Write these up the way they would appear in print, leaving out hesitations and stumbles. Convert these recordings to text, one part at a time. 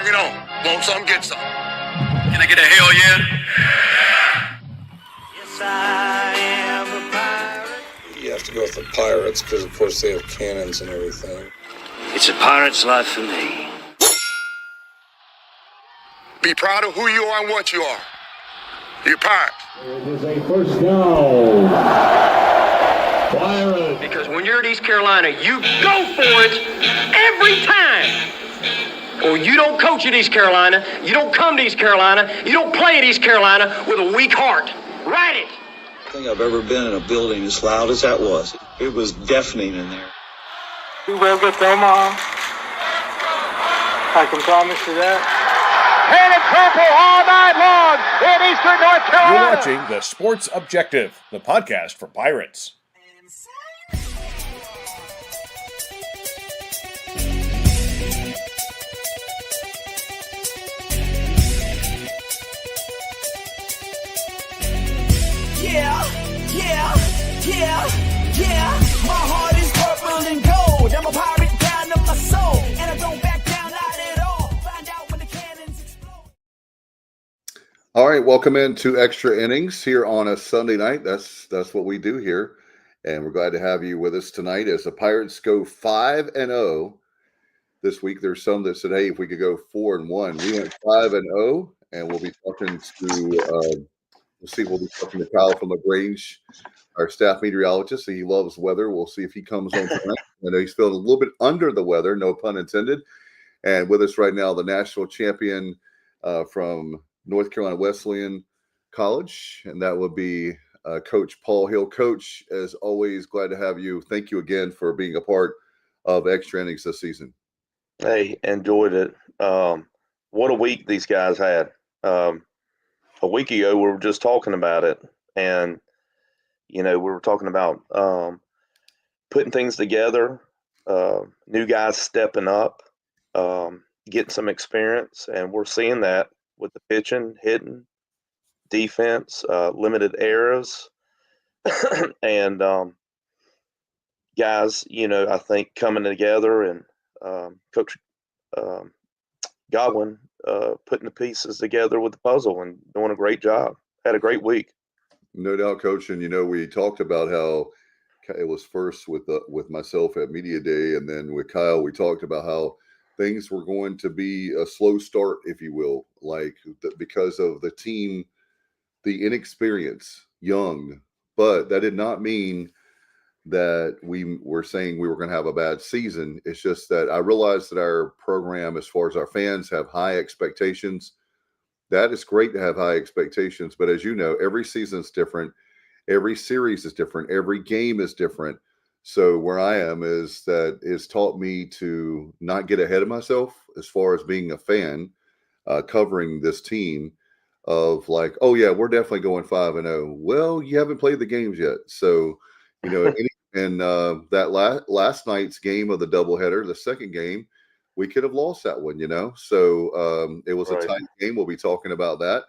Bring it on. Want some, get some. Can I get a hell yeah? Yes, I am a pirate. You have to go with the Pirates because, of course, they have cannons and everything. It's a pirate's life for me. Be proud of who you are and what you are. You're Pirates. It is a first down. Pirates. Because when you're at East Carolina, you go for it every time. Or you don't coach at East Carolina, you don't come to East Carolina, you don't play at East Carolina with a weak heart. Write it. I think I've ever been in a building as loud as that was. It was deafening in there. We will get to Omaha. I can promise you that. And it's purple all night long in Eastern North Carolina. You're watching The Sports Objective, the podcast for Pirates. Yeah. My heart is purple and gold. I'm a pirate down to my soul. And I don't back down, not at all. Find out when the cannons explode. All right, welcome into Extra Innings here on a Sunday night. That's what we do here. And we're glad to have you with us tonight as the Pirates go 5-0. This week there's some that said, hey, if we could go 4-1. We went 5-0, and we'll be talking to we'll be talking to Kyle from LaGrange, our staff meteorologist. He loves weather. We'll see if he comes on tonight. I know he's feeling a little bit under the weather, no pun intended. And with us right now, the national champion from North Carolina Wesleyan College, and that would be Coach Paul Hill. Coach, as always, glad to have you. Thank you again for being a part of Extra Innings this season. Hey, enjoyed it. What a week these guys had. A week ago, we were just talking about it, and, we were talking about putting things together, new guys stepping up, getting some experience, and we're seeing that with the pitching, hitting, defense, limited errors, and guys, I think coming together, and Coach Godwin putting the pieces together with the puzzle and doing a great job. Had a great week. No doubt, Coach. And, we talked about how it was first with myself at Media Day, and then with Kyle, we talked about how things were going to be a slow start, if you will, because of the team, the inexperience, young. But that did not mean that we were saying we were going to have a bad season. It's just that I realized that our program, as far as our fans, have high expectations. That is great to have high expectations. But as you know, every season is different. Every series is different. Every game is different. So where I am is that it's taught me to not get ahead of myself as far as being a fan, covering this team of like, oh, yeah, we're definitely going 5-0. Well, you haven't played the games yet. So, and that last night's game of the doubleheader, the second game, we could have lost that one, So it was a tight game. We'll be talking about that.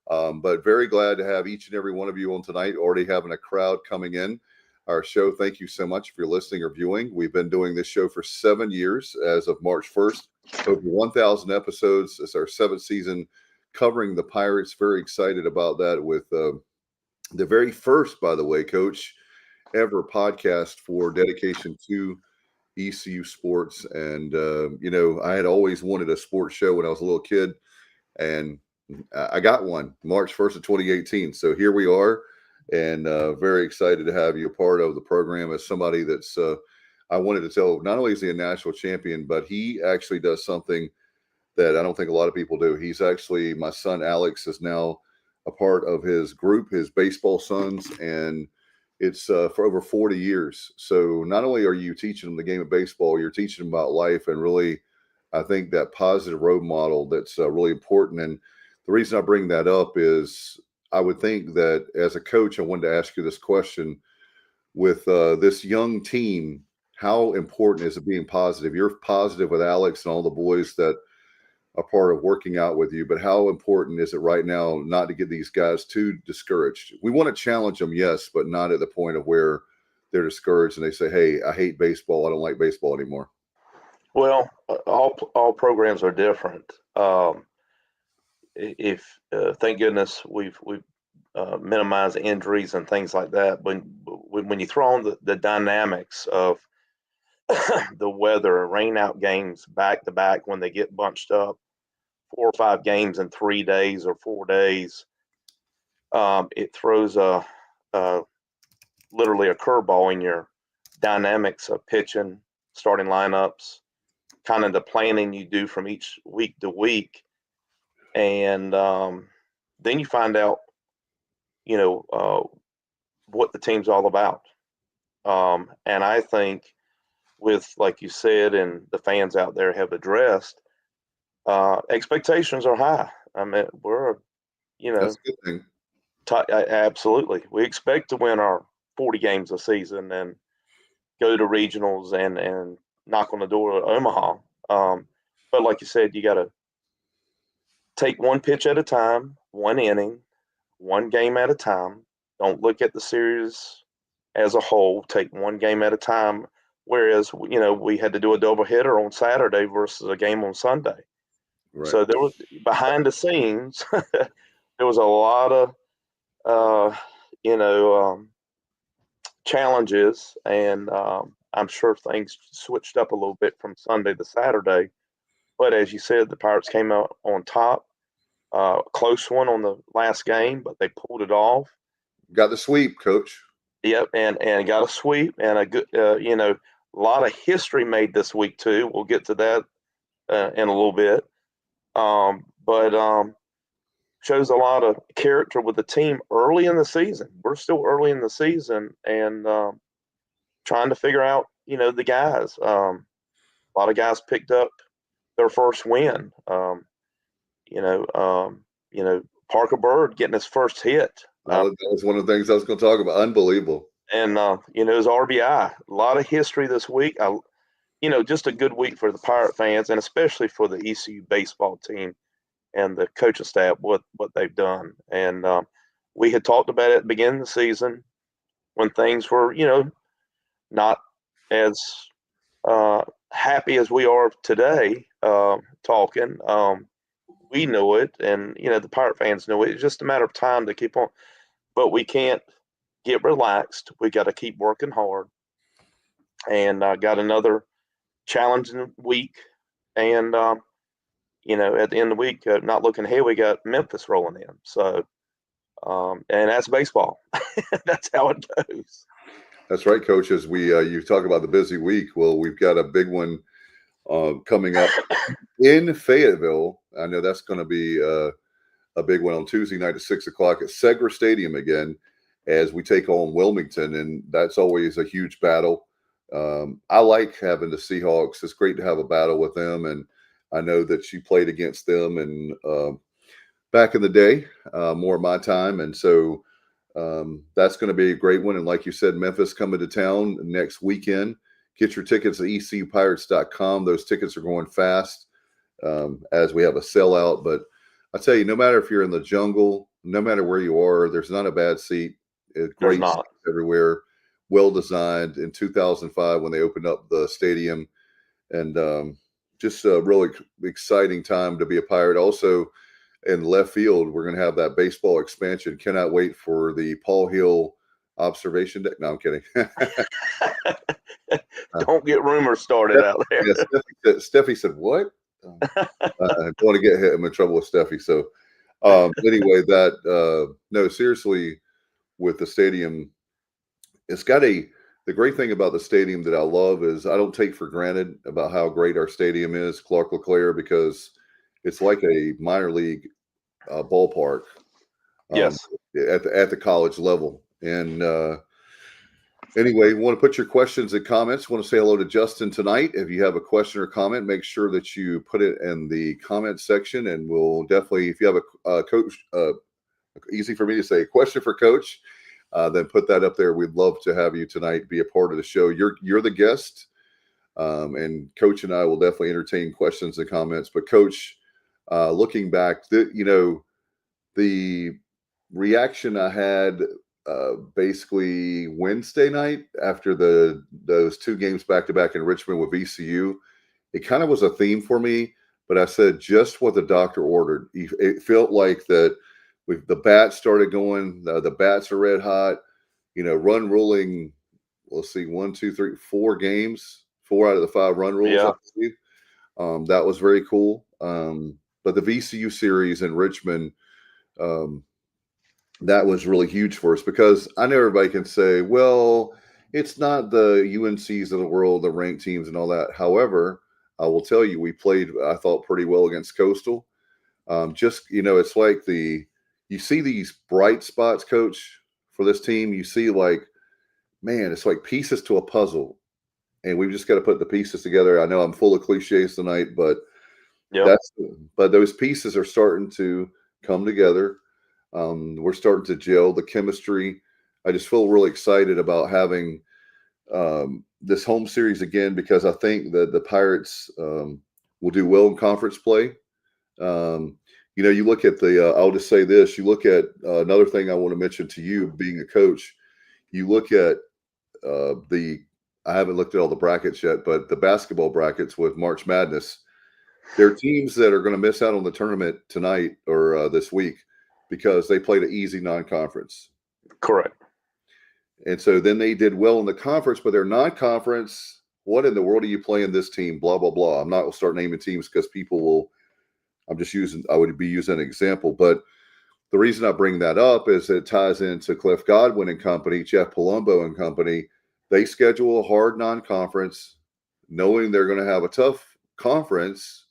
But very glad to have each and every one of you on tonight, already having a crowd coming in our show. Thank you so much if you're listening or viewing. We've been doing this show for 7 years as of March 1st, over 1,000 episodes. It's our 7th season covering the Pirates. Very excited about that with the very first, by the way, Coach, ever podcast for dedication to ECU sports. And, I had always wanted a sports show when I was a little kid, and I got one March 1st of 2018. So here we are, and very excited to have you a part of the program as somebody that's I wanted to tell, not only is he a national champion, but he actually does something that I don't think a lot of people do. He's actually, my son Alex is now a part of his group, his baseball sons, and it's for over 40 years. So not only are you teaching them the game of baseball, you're teaching them about life, and really, I think that positive role model that's really important. And the reason I bring that up is I would think that as a coach, I wanted to ask you this question. With this young team, how important is it being positive? You're positive with Alex and all the boys that are part of working out with you, but how important is it right now not to get these guys too discouraged? We want to challenge them, yes, but not at the point of where they're discouraged and they say, hey, I hate baseball. I don't like baseball anymore. Well, all programs are different. If thank goodness we've minimized injuries and things like that. When you throw on the dynamics of the weather, rain out games back to back when they get bunched up, 4 or 5 games in 3 days or 4 days, it throws literally a curveball in your dynamics of pitching, starting lineups, kind of the planning you do from each week to week. And then you find out, what the team's all about. And I think with, like you said, and the fans out there have addressed, expectations are high. I mean, we're, That's a good thing. Absolutely. We expect to win our 40 games a season and go to regionals and knock on the door of Omaha. But like you said, you got to take one pitch at a time, one inning, one game at a time. Don't look at the series as a whole. Take one game at a time. Whereas, we had to do a doubleheader on Saturday versus a game on Sunday. Right. So there was, behind the scenes, there was a lot of, challenges, and I'm sure things switched up a little bit from Sunday to Saturday. But as you said, the Pirates came out on top. Close one on the last game, but they pulled it off. Got the sweep, Coach. Yep, and got a sweep and a good, a lot of history made this week too. We'll get to that in a little bit. But shows a lot of character with the team early in the season. We're still early in the season and trying to figure out, the guys. A lot of guys picked up their first win. Parker Bird getting his first hit. That was one of the things I was going to talk about. Unbelievable. And, his RBI. A lot of history this week. Just a good week for the Pirate fans and especially for the ECU baseball team and the coaching staff, what they've done. And we had talked about it at the beginning of the season when things were, not as happy as we are today talking. We know it, and, the Pirate fans know it. It's just a matter of time to keep on. But we can't get relaxed. We got to keep working hard. And got another challenging week. And, at the end of the week, not looking ahead, we got Memphis rolling in. So, and that's baseball. That's how it goes. That's right, Coach. As you talk about the busy week, well, we've got a big one coming up in Fayetteville. I know that's going to be a big one on Tuesday night at 6 o'clock at Segra Stadium again, as we take on Wilmington, and that's always a huge battle. I like having the Seahawks. It's great to have a battle with them, and I know that you played against them and back in the day, more of my time, and so that's going to be a great one. And like you said, Memphis coming to town next weekend. Get your tickets at ecupirates.com. Those tickets are going fast as we have a sellout. But I tell you, no matter if you're in the jungle, no matter where you are, there's not a bad seat. Great seats everywhere, well designed. In 2005 when they opened up the stadium, and just a really exciting time to be a Pirate. Also, in left field, we're going to have that baseball expansion. Cannot wait for the Paul Hill observation deck. No, I'm kidding. Don't get rumors started out there. Yeah, Steffi said, what? I don't want to get him in trouble with Steffi. So anyway, no, seriously, with the stadium, it's got the great thing about the stadium that I love is I don't take for granted about how great our stadium is, Clark LeClaire, because it's like a minor league ballpark. Yes. At the college level. And anyway, want to put your questions and comments. Want to say hello to Justin tonight. If you have a question or comment, make sure that you put it in the comment section, and we'll definitely, if you have a coach, easy for me to say, a question for Coach, then put that up there. We'd love to have you tonight be a part of the show. You're the guest, and Coach and I will definitely entertain questions and comments. But Coach, looking back, the reaction I had basically Wednesday night after those 2 games back to back in Richmond with VCU, it kind of was a theme for me, but I said just what the doctor ordered. It felt like that the bats started going, the bats are red hot, run ruling, let's see, 1, 2, 3, 4 games, 4 out of the 5 run rules, Yeah. I believe. That was very cool. But the VCU series in Richmond, that was really huge for us because I know everybody can say, well, it's not the UNCs of the world, the ranked teams and all that. However, I will tell you, we played, I thought, pretty well against Coastal. It's like you see these bright spots, Coach, for this team. You see man, it's like pieces to a puzzle. And we've just got to put the pieces together. I know I'm full of cliches tonight, but those pieces are starting to come together. We're starting to gel, the chemistry. I just feel really excited about having this home series again because I think that the Pirates will do well in conference play. You look at I'll just say this, you look at another thing I want to mention to you being a coach, you look at I haven't looked at all the brackets yet, but the basketball brackets with March Madness, there are teams that are going to miss out on the tournament tonight or this week because they played an easy non-conference. Correct. And so then they did well in the conference, but their non-conference, what in the world are you playing this team? Blah, blah, blah. I'm not going to start naming teams because I would be using an example. But the reason I bring that up is it ties into Cliff Godwin and company, Jeff Palumbo and company. They schedule a hard non-conference knowing they're going to have a tough conference.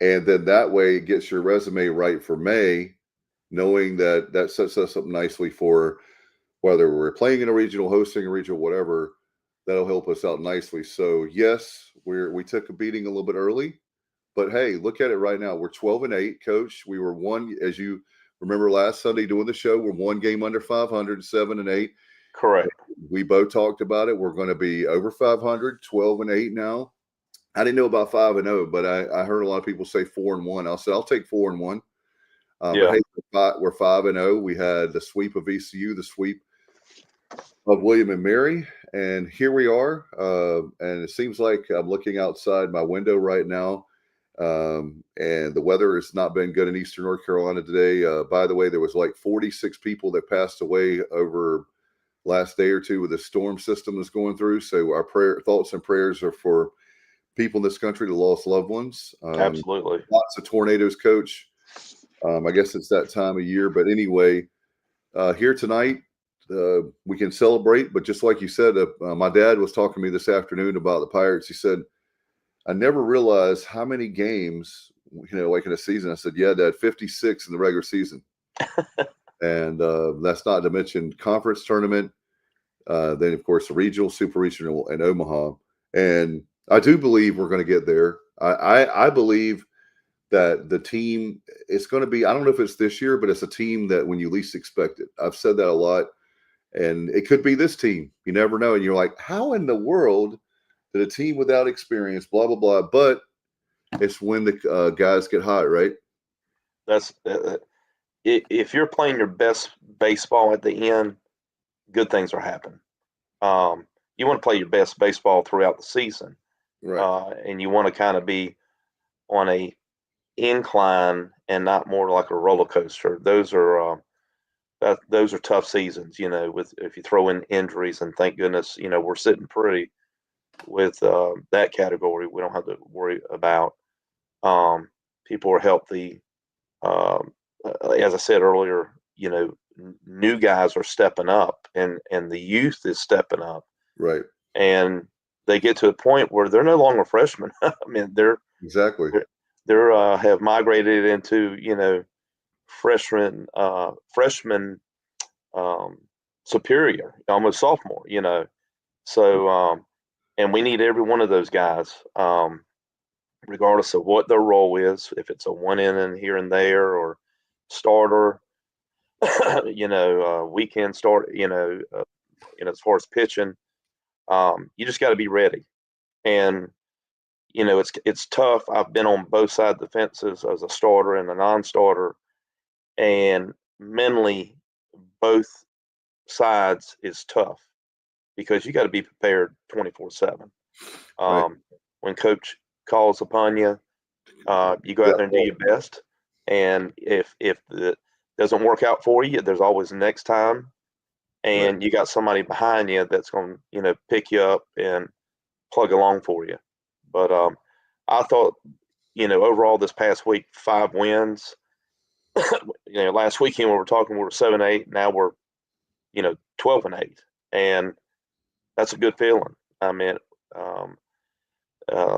And then that way it gets your resume right for May, knowing that sets us up nicely for whether we're playing in a regional, hosting a regional, whatever, that'll help us out nicely. So yes, we took a beating a little bit early, but hey, look at it right now. We're 12-8, Coach. We were one, as you remember last Sunday doing the show, we're 1 game under 500, 7-8. Correct. We both talked about it. We're going to be over 500, 12-8 now. I didn't know about 5-0, but I heard a lot of people say 4-1. I said, I'll take 4-1. But hey, we're 5-0. We had the sweep of VCU, the sweep of William and Mary, and here we are. And it seems like I'm looking outside my window right now, and the weather has not been good in Eastern North Carolina today. By the way, there was like 46 people that passed away over last day or two with the storm system that's going through. So our thoughts and prayers are for people in this country that lost loved ones. Absolutely. Lots of tornadoes, Coach. I guess it's that time of year. But anyway, here tonight, we can celebrate. But just like you said, my dad was talking to me this afternoon about the Pirates. He said, I never realized how many games, like in a season. I said, yeah, Dad, 56 in the regular season. And that's not to mention conference tournament. Then, of course, the regional, super regional, and Omaha. And I do believe we're going to get there. I believe that the team, it's going to be, I don't know if it's this year, but it's a team that when you least expect it. I've said that a lot. And it could be this team. You never know. And you're like, how in the world did a team without experience, blah, blah, blah. But it's when the guys get hot, right? That's if you're playing your best baseball at the end, good things are happening. You want to play your best baseball throughout the season. Right. And you want to kind of be on a incline and not more like a roller coaster. Those are tough seasons, with if you throw in injuries, and thank goodness, we're sitting pretty with that category. We don't have to worry about people are healthy. As I said earlier, new guys are stepping up and the youth is stepping up. Right. And they get to a point where they're no longer freshmen. I mean, they're have migrated into, freshman superior, almost sophomore, So, and we need every one of those guys, regardless of what their role is, if it's a one inning here and there or starter, weekend start, as far as pitching, you just got to be ready. And, it's tough. I've been on both sides of the fences as a starter and a non-starter, and mentally both sides is tough because you got to be prepared 24/7. Right. When Coach calls upon you, you go out there and do your best. And if it doesn't work out for you, there's always the next time. And you got somebody behind you that's going to, pick you up and plug along for you. But I thought, overall this past week, 5 wins. Last weekend we were talking, we were 7-8. Now we're, 12-8, and that's a good feeling. I mean, a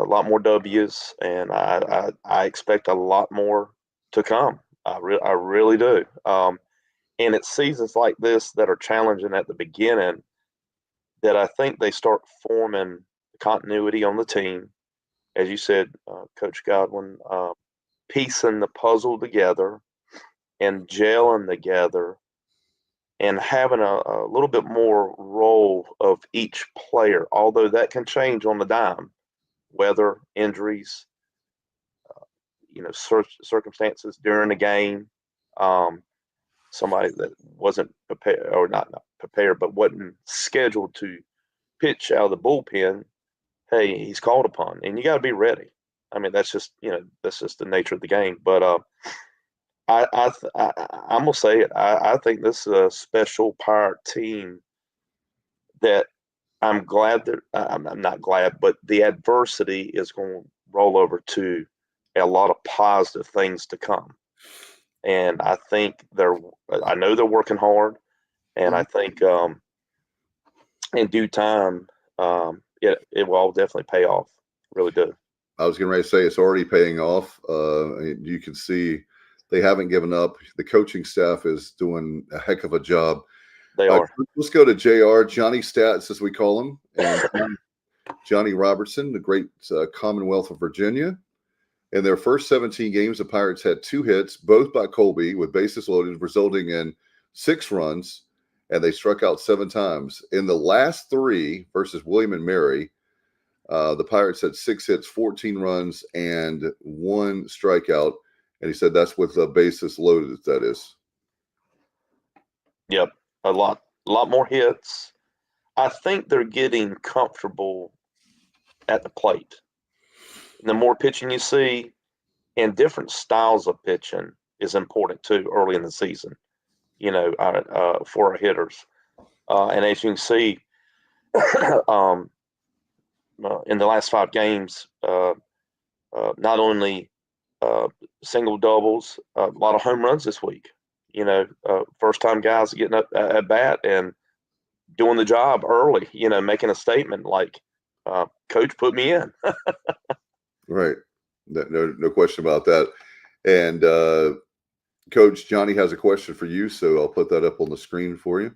lot more W's, and I expect a lot more to come. I really do. And it's seasons like this that are challenging at the beginning that I think they start forming continuity on the team. As you said, Coach Godwin, piecing the puzzle together and gelling together and having a little bit more role of each player, although that can change on the dime. Weather, injuries, circumstances during the game. Somebody that wasn't prepared, or not prepared, but wasn't scheduled to pitch out of the bullpen, hey, he's called upon, and you got to be ready. I mean, that's just the nature of the game. But I'm gonna say it. I think this is a special Pirate team that I'm glad that I'm not glad, but the adversity is going to roll over to a lot of positive things to come. And I think I know they're working hard, and I think in due time, it will all definitely pay off. Really do. I was getting ready to say it's already paying off. You can see they haven't given up. The coaching staff is doing a heck of a job. They are. Let's go to JR, Johnny Stats, as we call him, and Johnny Robertson, the great Commonwealth of Virginia. In their first 17 games, the Pirates had 2 hits, both by Colby, with bases loaded, resulting in 6 runs, and they struck out 7 times. In the last 3 versus William and Mary, the Pirates had 6 hits, 14 runs, and 1 strikeout. And he said that's with bases loaded, that is. Yep, a lot more hits. I think they're getting comfortable at the plate. The more pitching you see, and different styles of pitching is important too early in the season, for our hitters. And as you can see, in the last 5 games, not only single doubles, a lot of home runs this week. First time guys getting up at bat and doing the job early, making a statement like, Coach put me in. Right. No question about that. And Coach, Johnny has a question for you, so I'll put that up on the screen for you.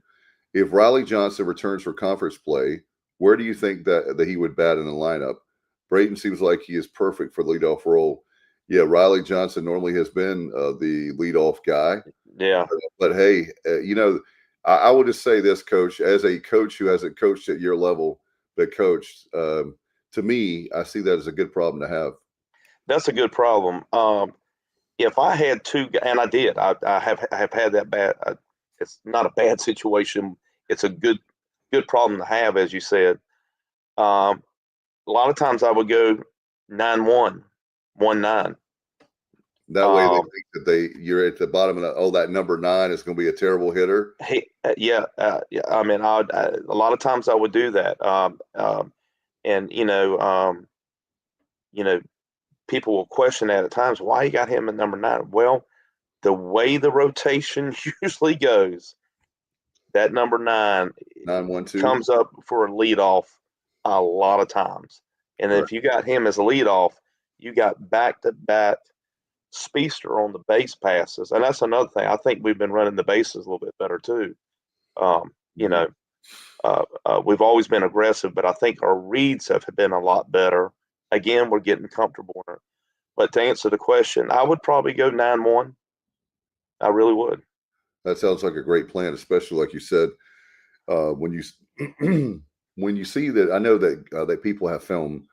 If Riley Johnson returns for conference play, where do you think that he would bat in the lineup? Brayton seems like he is perfect for the leadoff role. Yeah, Riley Johnson normally has been the leadoff guy. Yeah. But hey, I will just say this, Coach, as a coach who hasn't coached at your level, but coached, to me, I see that as a good problem to have. That's a good problem. If I had 2, and I did, I have had that bad. It's not a bad situation. It's a good problem to have, as you said. A lot of times I would go 9-1, 1-9. That way they think that you're at the bottom of that number 9 is going to be a terrible hitter. Yeah. I mean, a lot of times I would do that. And people will question that at times. Why you got him at number 9? Well, the way the rotation usually goes, that number 9 9-1-2 comes up for a leadoff a lot of times. And then if you got him as a leadoff, you got back-to-back speedster on the base passes, and that's another thing. I think we've been running the bases a little bit better too. We've always been aggressive, but I think our reads have been a lot better. Again, we're getting comfortable in it. But to answer the question, I would probably go 9-1. I really would. That sounds like a great plan, especially like you said, when you see that. I know that people have film,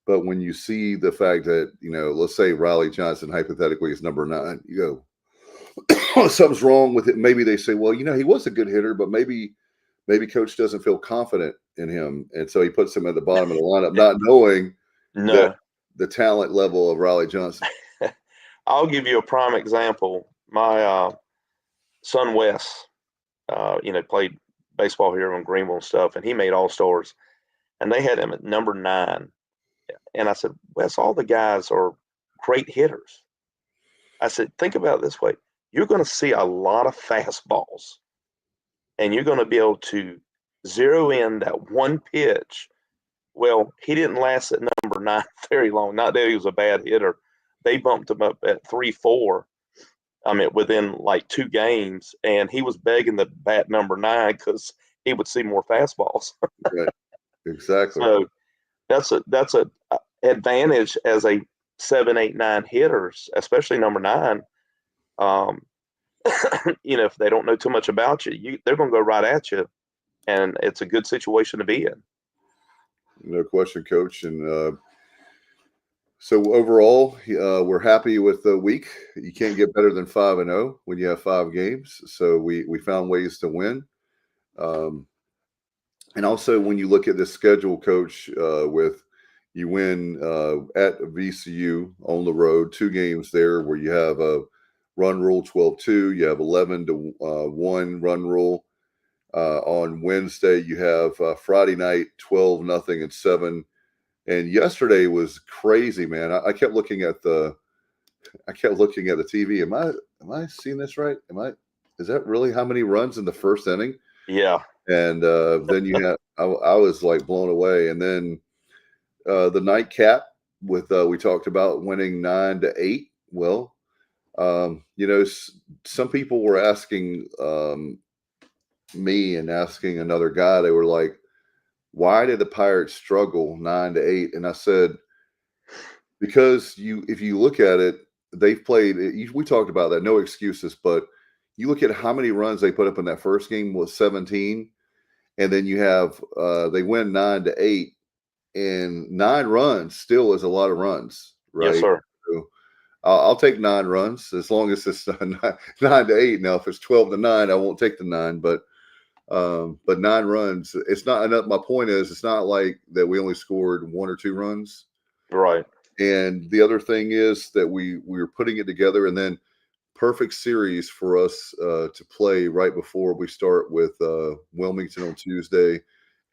but when you see the fact that let's say Riley Johnson hypothetically is number 9, you go, something's wrong with it. Maybe they say, well, he was a good hitter, but maybe coach doesn't feel confident in him, and so he puts him at the bottom of the lineup, not knowing the talent level of Riley Johnson. I'll give you a prime example. My son Wes, played baseball here in Greenville and stuff, and he made All-Stars, and they had him at number 9. And I said, Wes, all the guys are great hitters. I said, think about it this way. You're going to see a lot of fastballs, and you're going to be able to zero in that one pitch. Well, he didn't last at number 9 very long. Not that he was a bad hitter. They bumped him up at 3-4. Within like 2 games, and he was begging to bat number 9 because he would see more fastballs. Right. Exactly. So that's a advantage as a 7, 8, 9 hitters, especially number 9. If they don't know too much about you, they're going to go right at you, and it's a good situation to be in. No question, Coach. And so overall, we're happy with the week. You can't get better than 5-0 when you have 5 games. So we found ways to win. And also, when you look at the schedule, Coach, with you win at VCU on the road, 2 games there where you have a run rule 12-2. You have 11-1 run rule. On Wednesday, you have Friday night 12-0 and 7. And yesterday was crazy, man. I kept looking at the TV. Am I seeing this right? Is that really how many runs in the first inning? Yeah. And then you had I was like blown away. And then the nightcap with we talked about winning 9-8. Well, some people were asking me and asking another guy. They were like, why did the Pirates struggle 9-8? And I said, because if you look at it, they've played. We talked about that. No excuses, but you look at how many runs they put up in that first game was 17, and then you have they win 9-8, and 9 runs still is a lot of runs, right? Yes, sir. So I'll take 9 runs as long as it's 9-8. Now, if it's 12-9, I won't take the 9, but 9 runs, it's not enough. My point is, it's not like that we only scored 1 or 2 runs. Right. And the other thing is that we were putting it together, and then perfect series for us to play right before we start with Wilmington on Tuesday,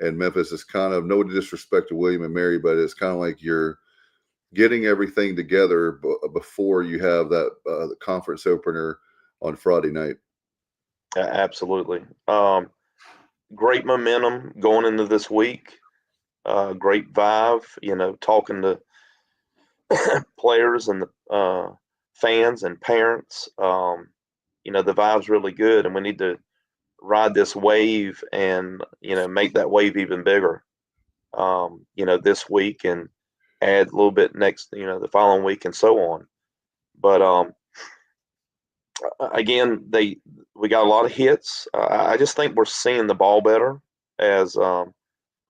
and Memphis is kind of, no disrespect to William and Mary, but it's kind of like you're getting everything together before you have that the conference opener on Friday night. Absolutely. Great momentum going into this week. Great vibe, talking to players and the fans and parents. The vibe's really good, and we need to ride this wave and, make that wave even bigger, this week, and add a little bit next, the following week and so on. But again, we got a lot of hits. I just think we're seeing the ball better as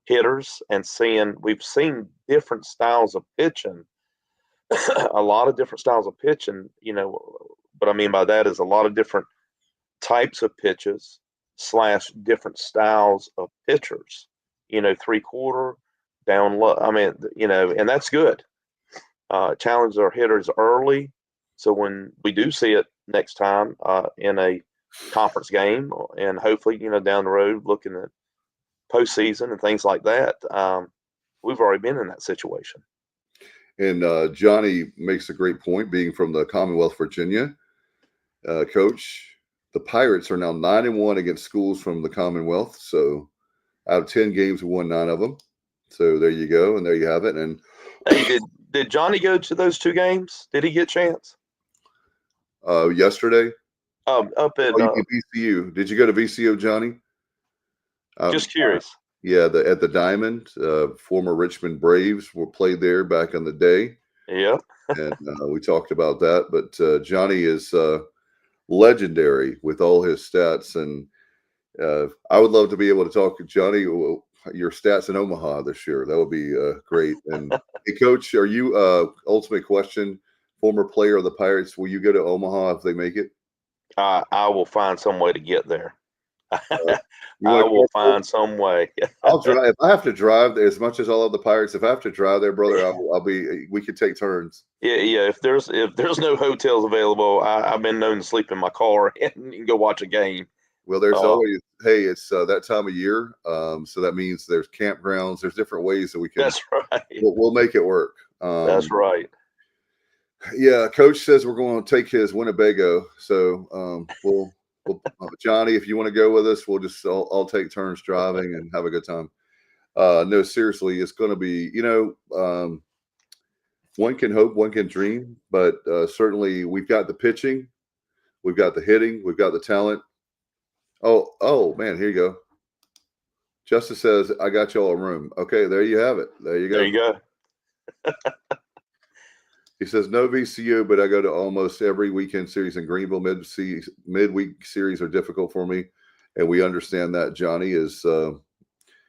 hitters, and we've seen different styles of pitching, a lot of different styles of pitching. What I mean by that is a lot of different types of pitches / different styles of pitchers. 3-quarter, down low. And that's good. Challenge our hitters early, so when we do see it next time in a conference game, and hopefully down the road looking at postseason and things like that, we've already been in that situation. And Johnny makes a great point, being from the Commonwealth, Virginia. Coach, the Pirates are now 9-1 against schools from the Commonwealth. So out of 10 games, we won 9 of them. So there you go, and there you have it. And hey, did Johnny go to those 2 games? Did he get a chance? Yesterday. Up at VCU. Did you go to VCU, Johnny? Just curious. Yeah, at the Diamond. Former Richmond Braves were played there back in the day. Yeah. And we talked about that. But Johnny is legendary with all his stats. And I would love to be able to talk to Johnny, your stats in Omaha this year. That would be great. And hey, Coach, are you, ultimate question, former player of the Pirates, will you go to Omaha if they make it? I will find some way to get there. I will find some way. I'll drive. If I have to drive, as much as I love the Pirates, if I have to drive there, brother, I'll be. We could take turns. Yeah. If there's no hotels available, I've been known to sleep in my car and go watch a game. Well, there's always. Hey, it's that time of year, so that means there's campgrounds. There's different ways that we can. That's right. We'll make it work. That's right. Yeah, Coach says we're going to take his Winnebago, so we'll Johnny, if you want to go with us, I'll take turns driving and have a good time. No, seriously, it's going to be, one can hope, one can dream, but certainly we've got the pitching, we've got the hitting, we've got the talent. Oh man, here you go. Justice says, I got y'all a room. Okay, there you have it. There you go. There you go. He says, no VCU, but I go to almost every weekend series in Greenville. Midweek series are difficult for me, and we understand that. Johnny is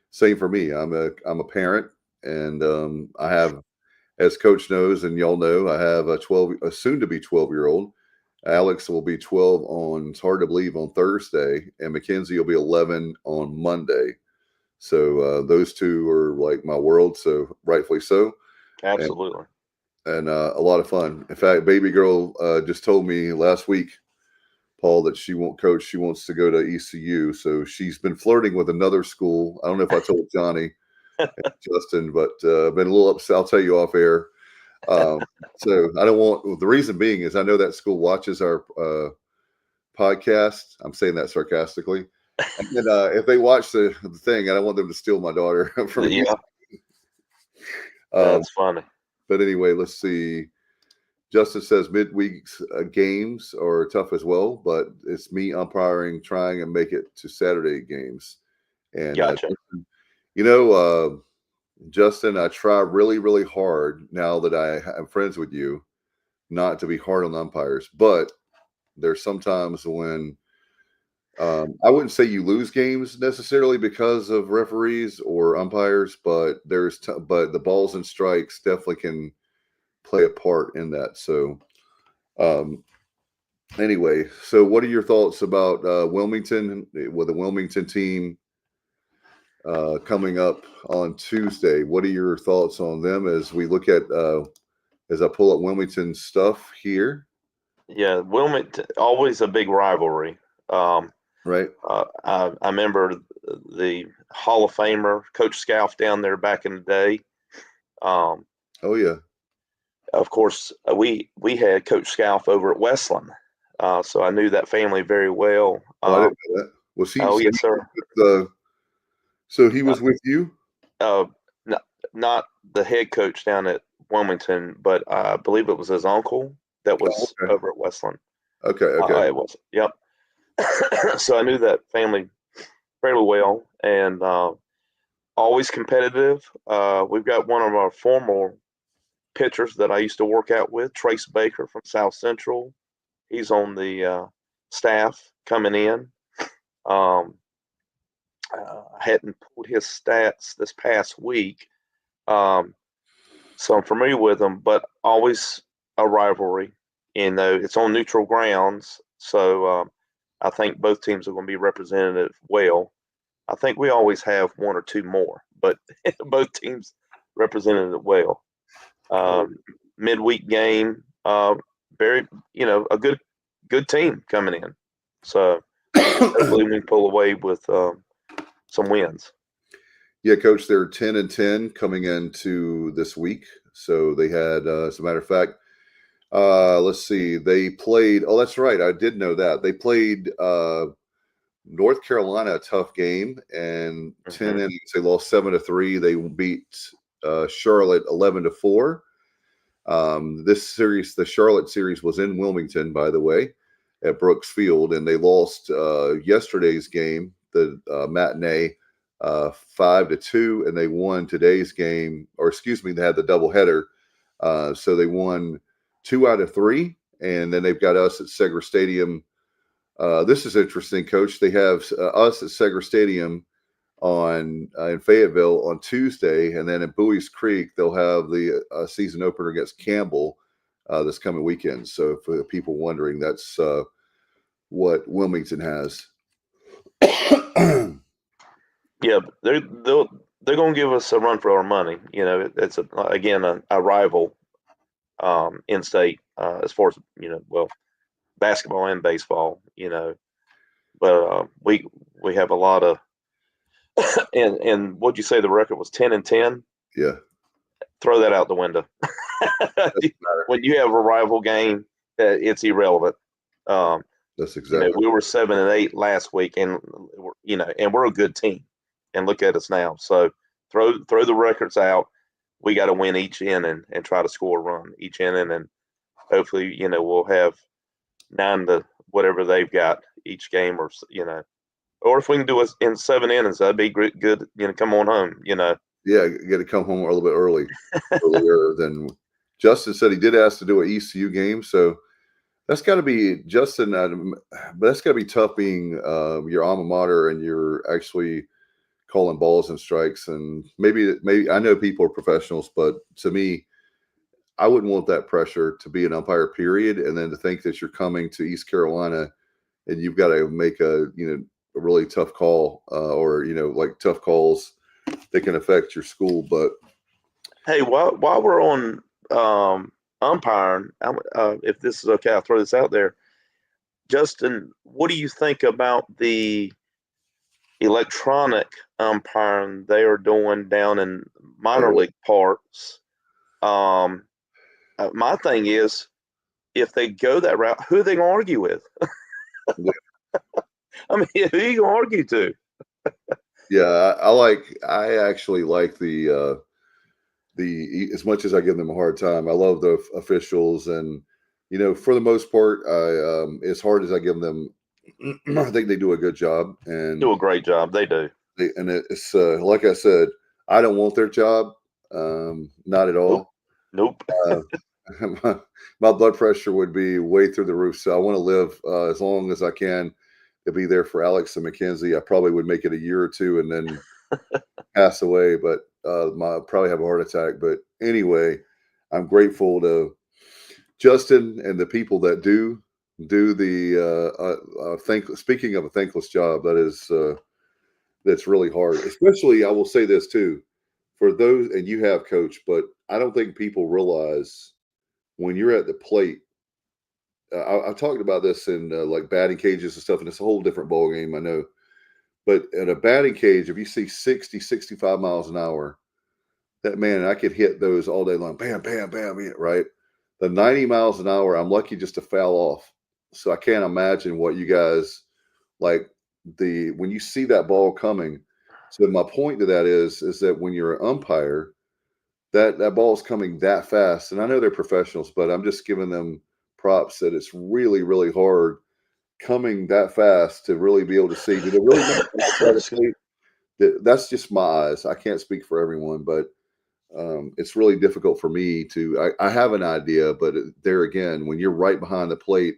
same for me. I'm a parent, and I have, as Coach knows, and y'all know, I have a soon-to-be 12-year-old. Alex will be 12 on, it's hard to believe, on Thursday, and Mackenzie will be 11 on Monday. So those two are like my world, so rightfully so. Absolutely. And a lot of fun. In fact, baby girl just told me last week, Paul, that she won't coach. She wants to go to ECU. So she's been flirting with another school. I don't know if I told Johnny and Justin, but been a little upset. I'll tell you off air. So I don't want, the reason being is I know that school watches our podcast. I'm saying that sarcastically. And then, if they watch the thing, I don't want them to steal my daughter from me. That's funny. But anyway, let's see. Justin says midweeks games are tough as well, but it's me umpiring, trying and make it to Saturday games. And gotcha. Justin, I try really, really hard now that I'm friends with you, not to be hard on umpires. But there's sometimes when I wouldn't say you lose games necessarily because of referees or umpires, but but the balls and strikes definitely can play a part in that. So anyway, so what are your thoughts about Wilmington, with the Wilmington team coming up on Tuesday? What are your thoughts on them as we look at as I pull up Wilmington stuff here? Yeah, Wilmington, always a big rivalry. Right. I remember the Hall of Famer Coach Scalf down there back in the day. Oh yeah. Of course, we had Coach Scalf over at Westland, so I knew that family very well. I didn't know that. Was he? Oh yes, sir. So he was with you? Not the head coach down at Wilmington, but I believe it was his uncle that was over at Westland. Okay. It was. Yep. So I knew that family fairly well, and always competitive. We've got one of our former pitchers that I used to work out with, Trace Baker from South Central. He's on the staff coming in. I hadn't pulled his stats this past week, so I'm familiar with him, but always a rivalry. It's on neutral grounds, so I think both teams are going to be represented well. I think we always have one or two more, but both teams represented it well. Midweek game, very, a good team coming in. So hopefully we can pull away with some wins. Yeah, Coach, they're 10-10 coming into this week. So they had, as a matter of fact, let's see, they played, oh, that's right, I did know that. They played North Carolina, a tough game, and 10 innings. They lost 7-3. They beat Charlotte 11-4. This series, the Charlotte series, was in Wilmington, by the way, at Brooks Field, and they lost yesterday's game, the matinee, 5-2, and they won today's game, or excuse me, they had the doubleheader, so they won 2 out of 3, and then they've got us at Segra Stadium. This is interesting, Coach. They have us at Segra Stadium in Fayetteville on Tuesday, and then in Bowie's Creek they'll have the season opener against Campbell this coming weekend. So for the people wondering, that's what Wilmington has. Yeah, they're going to give us a run for our money. You know, it's a rival in state as far as basketball and baseball. You know, but we have a lot of and what'd you say the record was 10-10? Yeah, throw that out the window. When you have a rival game, it's irrelevant. That's exactly. We were 7-8 last week, and we're a good team. And look at us now. So throw the records out. We got to win each inning and try to score a run each inning, and hopefully, we'll have 9 to whatever they've got each game, or if we can do it in 7 innings, that'd be good. Come on home. Yeah, get to come home a little bit earlier than Justin said. He did ask to do an ECU game, so that's got to be Justin. But that's got to be tough being your alma mater and you're actually calling balls and strikes. And maybe I know people are professionals, but to me, I wouldn't want that pressure to be an umpire, period. And then to think that you're coming to East Carolina and you've got to make a really tough call or like tough calls that can affect your school. But hey, while we're on umpiring, if this is okay, I'll throw this out there. Justin, what do you think about the electronic umpiring they are doing down in minor league parks? My thing is, if they go that route, who are they going to argue with? I mean, who are you going to argue to? Yeah, I actually like the as much as I give them a hard time, I love the officials, and for the most part, as hard as I give them, I think they do a good job and do a great job. They do. And it's like I said, I don't want their job, not at all. Nope. My blood pressure would be way through the roof. So I want to live as long as I can to be there for Alex and Mackenzie. I probably would make it a year or two and then pass away, but probably have a heart attack. But anyway, I'm grateful to Justin and the people that do the speaking of a thankless job, that's really hard. Especially, I will say this too, for those, and you have coached, but I don't think people realize when you're at the plate. I've talked about this in like batting cages and stuff, and it's a whole different ball game, I know. But at a batting cage, if you see 60, 65 miles an hour, that man, I could hit those all day long. Bam, bam, bam, right? The 90 miles an hour, I'm lucky just to foul off. So I can't imagine what you guys like when you see that ball coming. So my point to that is that when you're an umpire, that ball is coming that fast. And I know they're professionals, but I'm just giving them props that it's really, really hard coming that fast to really be able to see. Do they really that's just my eyes. I can't speak for everyone, but it's really difficult for me I have an idea, but there again, when you're right behind the plate,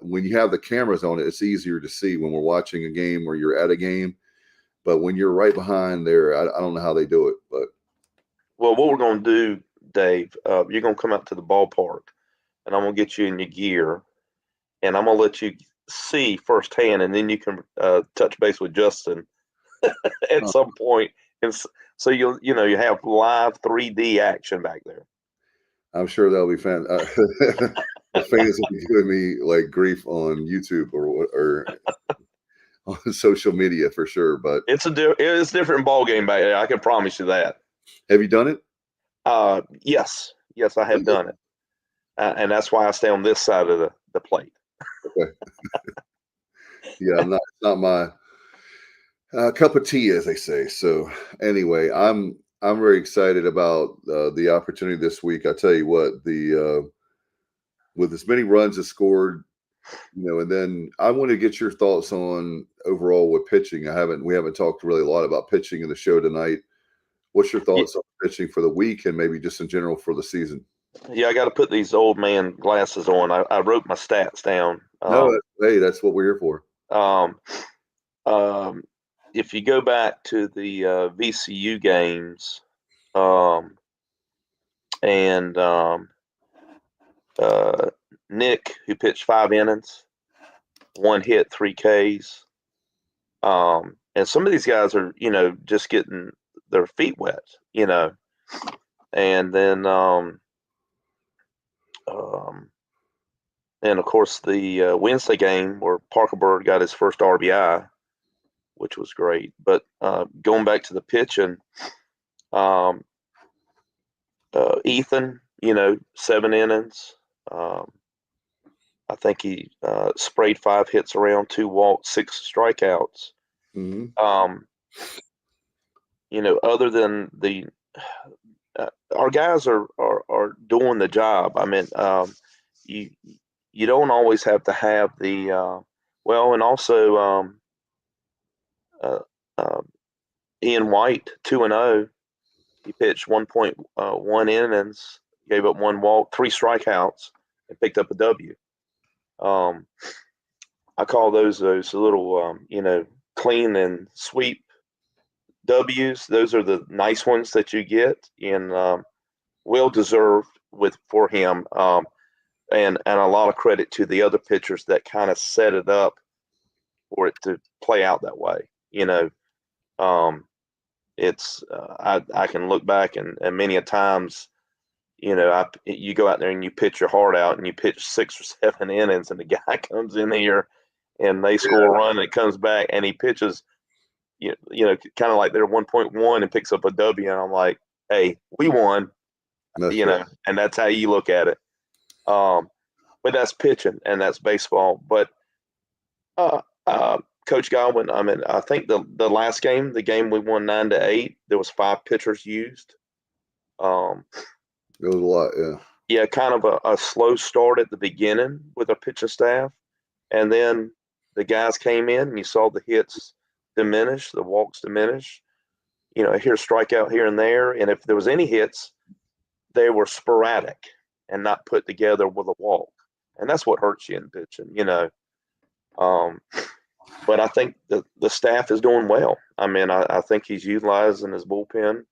when you have the cameras on it, it's easier to see when we're watching a game or you're at a game. But when you're right behind there, I don't know how they do it. But well, what we're going to do, Dave, you're going to come out to the ballpark, and I'm going to get you in your gear, and I'm going to let you see firsthand, and then you can touch base with Justin at some point, and so you have live 3D action back there. I'm sure that'll be fun. The fans will be giving me like grief on YouTube or on social media for sure. But it's a different ball game back there. I can promise you that. Have you done it? Yes, I have done it, and that's why I stay on this side of the plate. Okay. Yeah, it's not my cup of tea, as they say. So anyway, I'm very excited about the opportunity this week. I tell you what, with as many runs as scored, and then I want to get your thoughts on overall with pitching. We haven't talked really a lot about pitching in the show tonight. What's your thoughts on pitching for the week and maybe just in general for the season? Yeah, I got to put these old man glasses on. I wrote my stats down. Hey, that's what we're here for. If you go back to the VCU games, and Nick, who pitched 5 innings, 1 hit, 3 Ks. And some of these guys are, just getting their feet wet, and then, and of course the Wednesday game where Parker Bird got his first RBI, which was great. But going back to the pitching, Ethan, 7 innings. I think he sprayed 5 hits around, 2 walks, 6 strikeouts. Mm-hmm. Other than our guys are doing the job. I mean, you don't always have to have the and also Ian White, 2-0. He pitched 1.1 innings, gave up 1 walk, 3 strikeouts, and picked up a W. I call those little clean and sweep W's. Those are the nice ones that you get, and well deserved for him. And a lot of credit to the other pitchers that kind of set it up for it to play out that way. It's I can look back and many a times, you go out there and you pitch your heart out and you pitch 6 or 7 innings and the guy comes in here and they score a run and it comes back and he pitches, kind of like they're 1.1 and picks up a W, and I'm like, hey, we won, Right. and that's how you look at it. But that's pitching and that's baseball. But Coach Godwin, I mean, I think the last game, the game we won 9-8, there was 5 pitchers used. It was a lot, yeah. Yeah, kind of a slow start at the beginning with our pitching staff, and then the guys came in and you saw the hits diminish, the walks diminish. Here strikeout here and there, and if there was any hits, they were sporadic and not put together with a walk, and that's what hurts you in pitching, But I think the staff is doing well. I mean, I think he's utilizing his bullpen.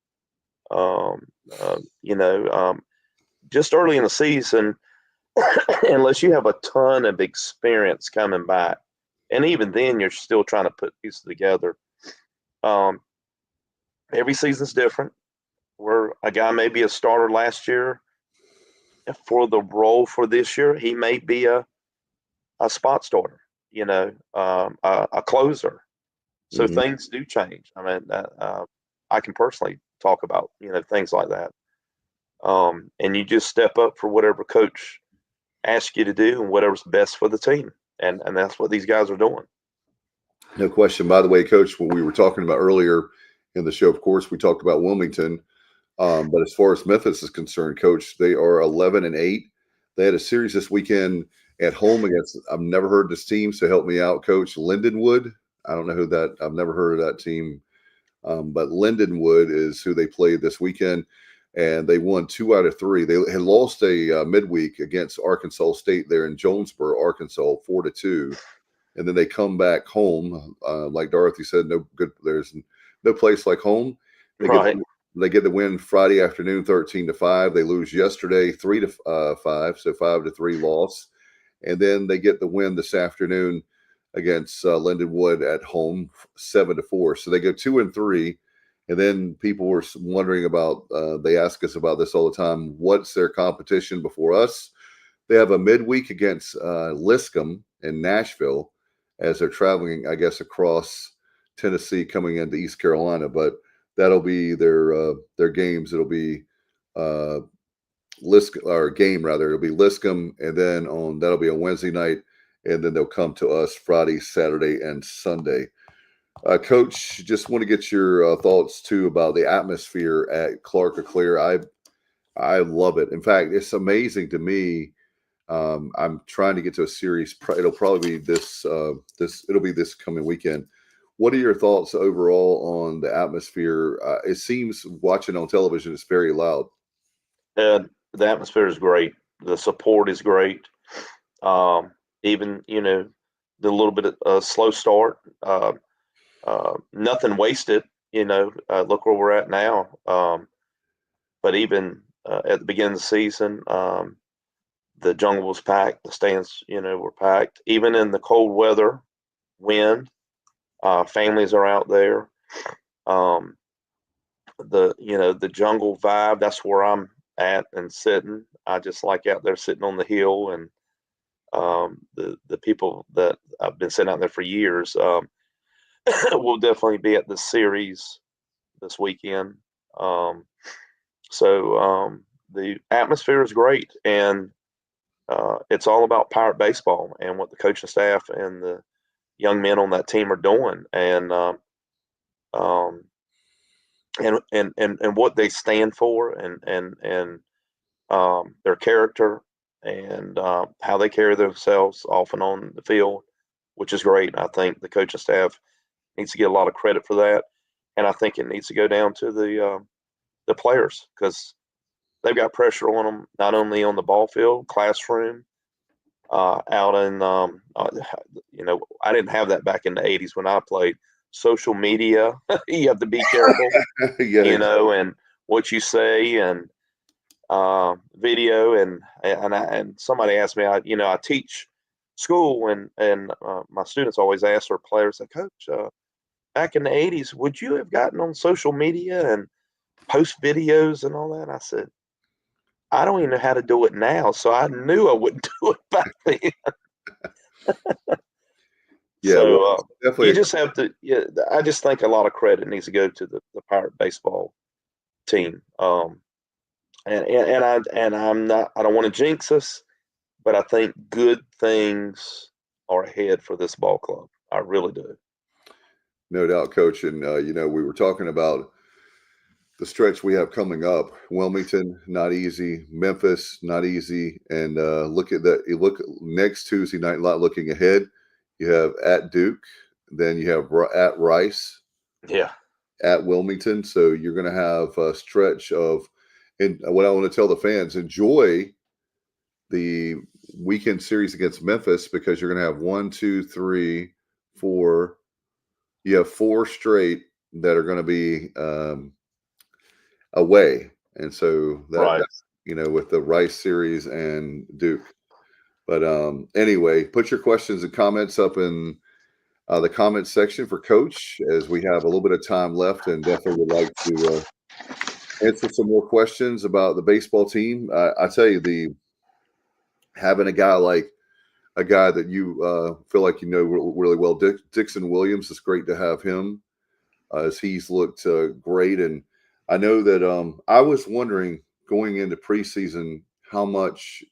Just early in the season, unless you have a ton of experience coming back, and even then you're still trying to put pieces together. Every season's different. Where a guy may be a starter last year, for the role for this year, he may be a spot starter, a closer. So things do change. I mean, I can personally talk about, things like that. And you just step up for whatever coach asks you to do and whatever's best for the team. And that's what these guys are doing. No question. By the way, Coach, what we were talking about earlier in the show, of course, we talked about Wilmington. But as far as Memphis is concerned, Coach, they are 11-8. They had a series this weekend at home against, I've never heard this team, so help me out, Coach, Lindenwood. I don't know who that, I've never heard of that team. But Lindenwood is who they played this weekend, and they won 2 out of 3. They had lost a midweek against Arkansas State there in Jonesboro, Arkansas, 4-2. And then they come back home. Like Dorothy said, there's no place like home. They get the win Friday afternoon, 13-5. They lose yesterday, 3-5, so 5-3 loss. And then they get the win this afternoon against Lindenwood at home, 7-4. So they go 2-3. And then people were wondering about, they ask us about this all the time, what's their competition before us? They have a midweek against Liscum in Nashville as they're traveling, I guess, across Tennessee coming into East Carolina. But that'll be their games. It'll be Liscum, or game rather. It'll be Liscum, and then that'll be a Wednesday night, and then they'll come to us Friday, Saturday, and Sunday. Coach, just want to get your thoughts too about the atmosphere at Clark LeClaire. I love it. In fact, it's amazing to me. I'm trying to get to a series. It'll probably be it'll be this coming weekend. What are your thoughts overall on the atmosphere? It seems watching on television, it's very loud. The atmosphere is great. The support is great. Even, the little bit of slow start, nothing wasted, look where we're at now. But even at the beginning of the season, the jungle was packed. The stands, were packed. Even in the cold weather, wind, Families are out there. The jungle vibe, that's where I'm at and sitting. I just like out there sitting on the hill, and the people that I've been sitting out there for years will definitely be at the series this weekend. The atmosphere is great, and it's all about Pirate baseball and what the coaching staff and the young men on that team are doing, and what they stand for, and their character, and how they carry themselves off and on the field, which is great. I think the coaching staff needs to get a lot of credit for that, and I think it needs to go down to the players, because they've got pressure on them, not only on the ball field, classroom, out in I didn't have that back in the 80s when I played. Social media, you have to be careful, and what you say, and video, and somebody asked me, I teach school, and my students always ask their players, like, Coach, back in the 80s, would you have gotten on social media and post videos and all that? I said, I don't even know how to do it now, so I knew I wouldn't do it back then. Definitely. You just have to. Yeah, I just think a lot of credit needs to go to the Pirate baseball team. And I'm not. I don't want to jinx us, but I think good things are ahead for this ball club. I really do. No doubt, Coach. And we were talking about the stretch we have coming up. Wilmington, not easy. Memphis, not easy. And look at that. You look next Tuesday night. Not looking ahead. You have at Duke, then you have at Rice, at Wilmington. So you're going to have a stretch of, and what I want to tell the fans, enjoy the weekend series against Memphis, because you're going to have 1, 2, 3, 4. You have 4 straight that are going to be away, and so that's with the Rice series and Duke. But anyway, put your questions and comments up in the comments section for Coach, as we have a little bit of time left, and definitely would like to answer some more questions about the baseball team. I tell you, having a guy that you feel like really well, Dixon Williams, it's great to have him, as he's looked great. And I know that I was wondering going into preseason how much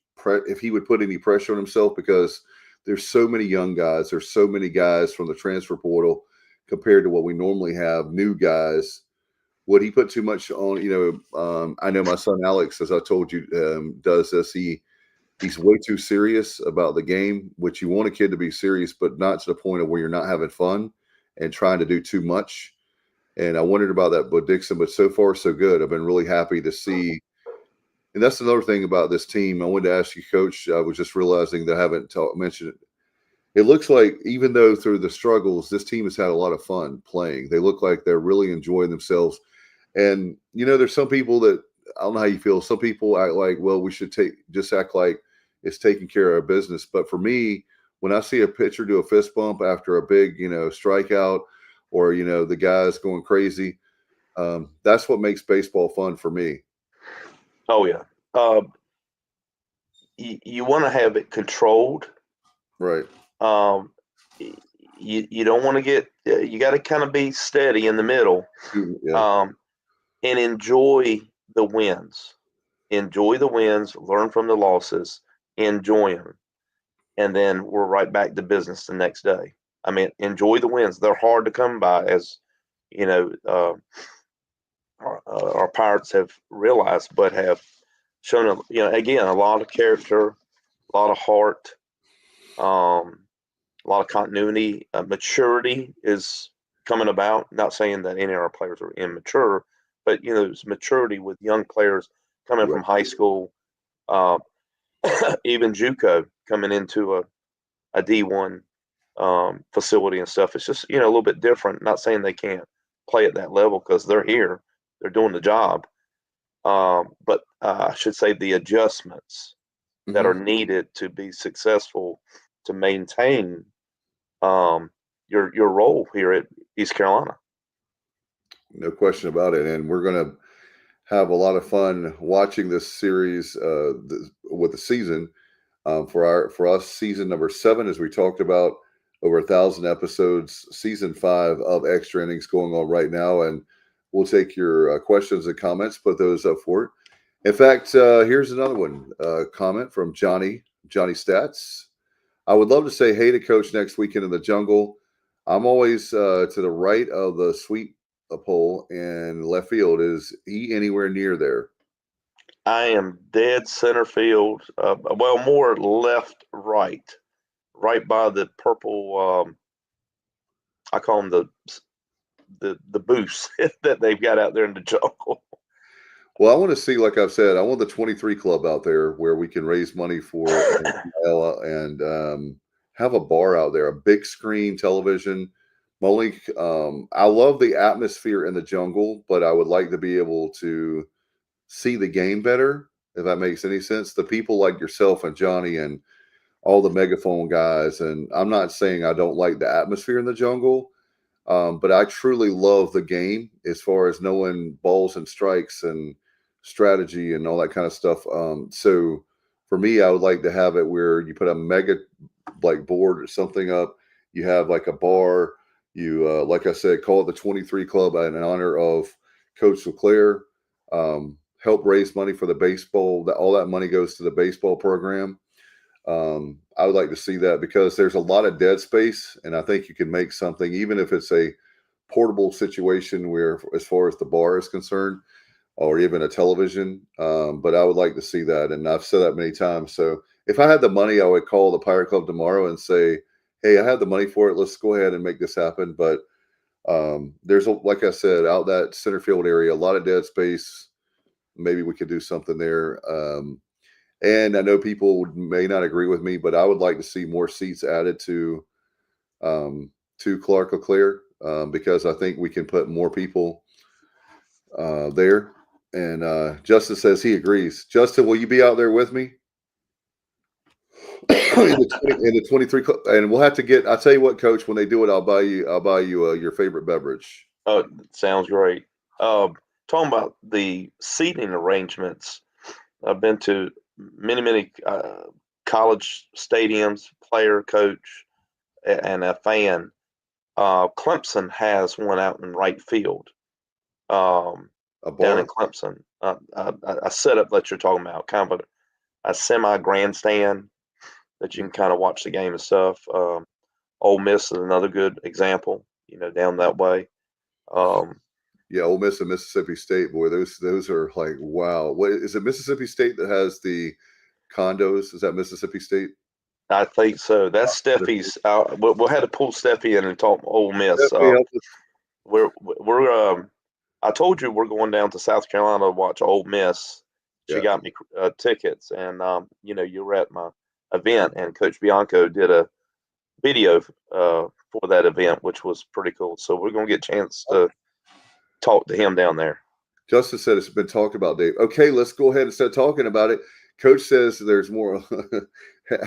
if he would put any pressure on himself, because there's so many young guys. There's so many guys from the transfer portal compared to what we normally have, new guys. Would he put too much on? I know my son Alex, as I told you, does this. He's way too serious about the game, which you want a kid to be serious, but not to the point of where you're not having fun and trying to do too much. And I wondered about that with Dixon, but so far so good. I've been really happy to see. And that's another thing about this team. I wanted to ask you, Coach. I was just realizing that I haven't mentioned it. It looks like, even though through the struggles, this team has had a lot of fun playing. They look like they're really enjoying themselves. And, there's some people that, I don't know how you feel. Some people act like, well, we should just act like it's taking care of our business. But for me, when I see a pitcher do a fist bump after a big, strikeout, or, the guys going crazy, that's what makes baseball fun for me. Oh, yeah. You want to have it controlled. Right. You don't want to get you got to kind of be steady in the middle, and enjoy the wins. Enjoy the wins, learn from the losses, enjoy them, and then we're right back to business the next day. I mean, enjoy the wins. They're hard to come by, as our Pirates have realized, but have shown, again, a lot of character, a lot of heart, a lot of continuity. Maturity is coming about. Not saying that any of our players are immature, but there's maturity with young players coming from high school, even JUCO, coming into a D1 facility and stuff. It's just a little bit different. Not saying they can't play at that level, because they're here, they're doing the job. But I should say the adjustments that are needed to be successful, to maintain your role here at East Carolina. No question about it. And we're going to have a lot of fun watching this series with the season. For us, season number 7, as we talked about, over 1,000 episodes, season 5 of Extra Innings going on right now. And we'll take your questions and comments, put those up for it. In fact, here's another one, comment from Johnny Stats. I would love to say hey to Coach next weekend in the jungle. I'm always to the right of the sweep pole in left field. Is he anywhere near there? I am dead center field. Well, more left, right by the purple. I call them the booths that they've got out there in the jungle. Well, I want to see, like I've said, I want the 23 club out there where we can raise money for Ella and have a bar out there, a big screen television. Malik, I love the atmosphere in the jungle, but I would like to be able to see the game better, if that makes any sense. The people like yourself and Johnny and all the megaphone guys, and I'm not saying I don't like the atmosphere in the jungle, but I truly love the game as far as knowing balls and strikes and strategy and all that kind of stuff. So for me, I would like to have it where you put a mega like board or something up. You have like a bar. You, like I said, call it the 23 Club in honor of Coach LeClaire. Help raise money for the baseball. All that money goes to the baseball program. I would like to see that because there's a lot of dead space, and I think you can make something, even if it's a portable situation where, as far as the bar is concerned, or even a television. But I would like to see that, and I've said that many times. So if I had the money, I would call the Pirate Club tomorrow and say, hey, I have the money for it. Let's go ahead and make this happen. But there's, like I said, out that center field area, a lot of dead space. Maybe we could do something there. And I know people may not agree with me, but I would like to see more seats added to Clark LeClaire because I think we can put more people there. And Justin says he agrees. Justin, will you be out there with me? in the 23, and we'll have to get. I'll tell you what, Coach. When they do it, I'll buy you your favorite beverage. Oh, sounds great. Talking about the seating arrangements, I've been to many college stadiums, player, coach, and a fan. Clemson has one out in right field. Down in Clemson, a setup that you're talking about, kind of a semi grandstand that you can kind of watch the game and stuff. Ole Miss is another good example, down that way. Yeah, Ole Miss and Mississippi State, boy, those are like, wow. What is it? Mississippi State that has the condos? Is that Mississippi State? I think so. That's Steffi's. We'll have to pull Steffi in and talk Ole Miss. I told you we're going down to South Carolina to watch Ole Miss. She got me tickets, and you were at my event, and Coach Bianco did a video for that event, which was pretty cool. So we're going to get a chance to talk to him down there. Justin said it's been talked about, Dave. Okay, let's go ahead and start talking about it. Coach says there's more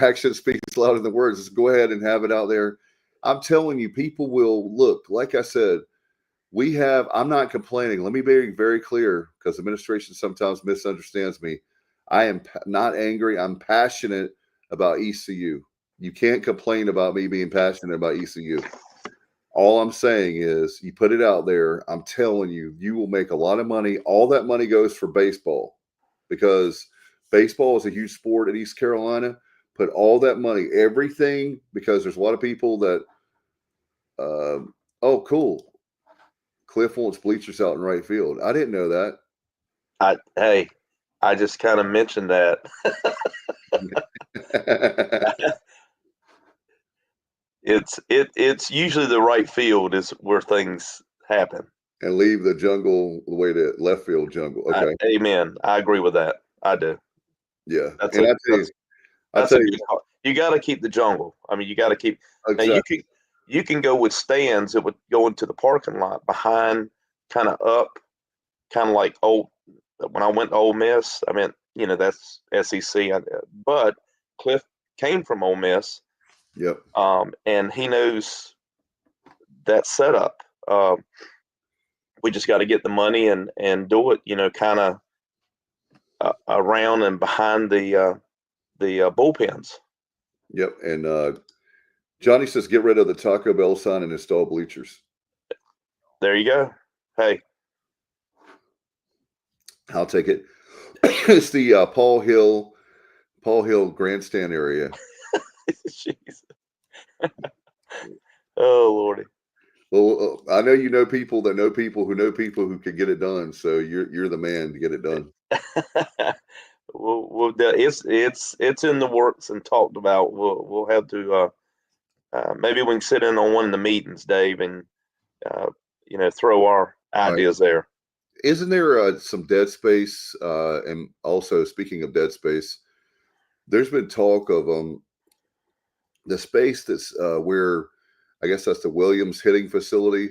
action speaks louder than words. Let's go ahead and have it out there. I'm telling you, people will look. Like I said, I'm not complaining. Let me be very, very clear because administration sometimes misunderstands me. I am not angry. I'm passionate about ECU. You can't complain about me being passionate about ECU. All I'm saying is you put it out there. I'm telling you, you will make a lot of money. All that money goes for baseball because baseball is a huge sport at East Carolina. Put all that money, everything, because there's a lot of people that, oh, cool. Cliff wants bleachers out in right field. I didn't know that. I just kind of mentioned that. It's usually the right field is where things happen. And leave the jungle the way to left field jungle. Okay. Amen. I agree with that. I do. Yeah. You got to keep the jungle. I mean, you got to keep. Exactly. Now you can go with stands that would go into the parking lot behind, kind of up, kind of like when I went to Ole Miss. I mean, that's SEC. But Cliff came from Ole Miss. Yep. And he knows that setup. We just got to get the money and do it, kind of around and behind the bullpens. Yep. And Johnny says, get rid of the Taco Bell sign and install bleachers. There you go. Hey, I'll take it. It's the Paul Hill grandstand area. Jeez. Oh, Lordy. Well, I know you know people that know people who can get it done. So you're the man to get it done. It's in the works and talked about. We'll have to maybe we can sit in on one of the meetings, Dave, and throw our ideas there. Isn't there some dead space? And also, speaking of dead space, there's been talk of the space that's where, I guess that's the Williams hitting facility.